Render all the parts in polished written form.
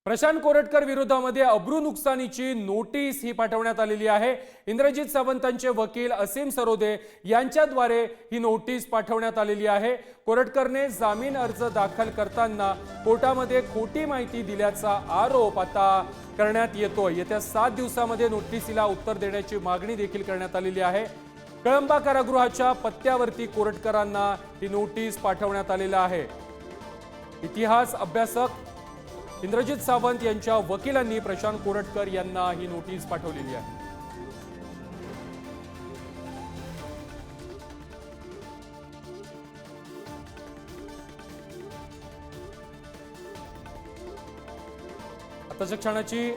प्रशांत कोरटकर विरोधामध्ये अब्रू नुकसानीची नोटीस ही पाठवण्यात आलेली आहे। इंद्रजित सावंतांचे वकील असीम सरोदे यांच्याद्वारे ही नोटीस पाठवण्यात आलेली आहे। कोरटकरने जामीन अर्ज दाखल करताना कोर्टामध्ये खोटी माहिती दिल्याचा आरोप आता करण्यात येतो। येत्या 7 दिवसांमध्ये नोटीसीला उत्तर देण्याची मागणी देखील करण्यात आलेली आहे। कळंबा कारागृहाच्या पत्त्यावरती कोरटकरांना ही नोटीस पाठवण्यात आलेला आहे। इतिहास अभ्यासक इंद्रजित सावंत यांच्या वकिलांनी प्रशांत कोरटकर यांना ही नोटीस पाठवलेली आहे। आताच्या क्षणाची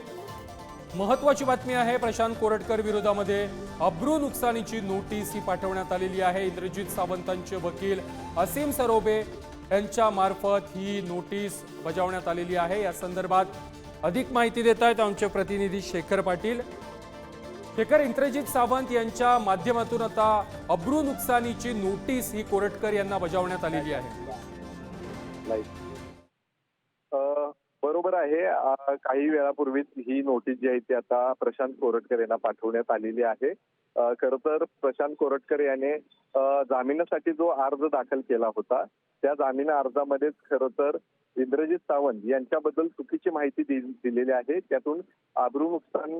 महत्त्वाची बातमी आहे। प्रशांत कोरटकर विरोधामध्ये अब्रू नुकसानीची नोटीस ही पाठवण्यात आलेली आहे। इंद्रजित सावंतांचे वकील असीम सरोदे यांच्या मार्फत ही नोटीस बजावण्यात आलेली आहे। या संदर्भात अधिक माहिती देत आहेत आमचे प्रतिनिधी शेखर पाटील। शेखर, इंद्रजित सावंत यांच्या माध्यमातून आता अब्रू नुकसानीची नोटीस ही कोरटकर यांना बजावण्यात आलेली आहे। बरोबर आहे। काही वेळापूर्वीच ही नोटीस जी आहे ती आता प्रशांत कोरटकर यांना पाठवण्यात आलेली आहे। खरं तर प्रशांत कोरटकर याने जामिनासाठी जो अर्ज दाखल केला होता त्या जामीन अर्जामध्येच खरं तर इंद्रजित सावंत यांच्याबद्दल चुकीची माहिती दिलेली आहे। त्यातून अब्रू नुकसान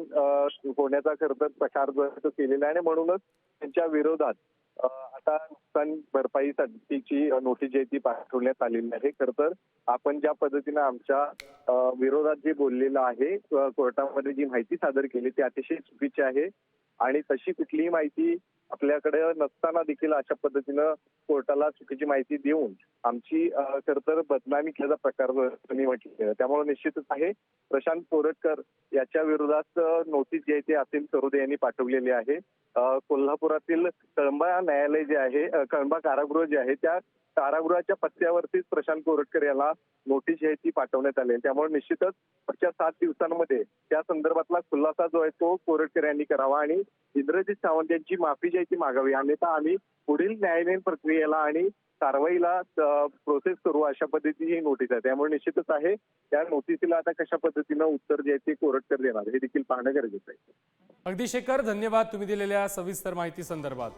होण्याचा खरं तर प्रकार जो आहे तो केलेला आहे आणि म्हणूनच त्यांच्या विरोधात आता नुकसान भरपाईसाठीची नोटीस जी आहे ती पाठवण्यात आलेली आहे। खरं तर आपण ज्या पद्धतीने आमच्या विरोधात जे बोललेलं आहे, कोर्टामध्ये जी माहिती सादर केली ती अतिशय चुकीची आहे आणि तशी कुठलीही माहिती आपल्याकडे नसताना देखील अशा पद्धतीनं कोर्टाला चुकीची माहिती देऊन आमची खरं तर बदनामी केल्याचा प्रकार मी म्हटलेला। त्यामुळे निश्चितच आहे प्रशांत कोरटकर याच्या विरोधात नोटीस जी आहे ती असीम सरोदे यांनी पाठवलेली आहे। कोल्हापुरातील कळंबा न्यायालय जे आहे, कळंबा कारागृह जे आहे त्या कारागृहाच्या पत्त्यावरतीच प्रशांत कोरटकर याला नोटीस जी आहे ती पाठवण्यात आली। त्यामुळे निश्चितच पुढच्या 7 दिवसांमध्ये त्या संदर्भातला खुलासा जो आहे तो कोरटकर यांनी करावा आणि इंद्रजित सावंत यांची माफी जी आहे ती मागावी, अन्यथा आम्ही पुढील न्यायालयीन प्रक्रियेला आणि कारवाईला प्रोसेस करू अशा पद्धतीची ही नोटीस आहे। त्यामुळे निश्चितच आहे त्या नोटीसीला आता कशा पद्धतीनं उत्तर जे आहे ते कोरटकर देणार हे देखील पाहणं गरजेचं आहे। अगदी शेखर, धन्यवाद तुम्ही दिलेल्या सविस्तर माहिती संदर्भात।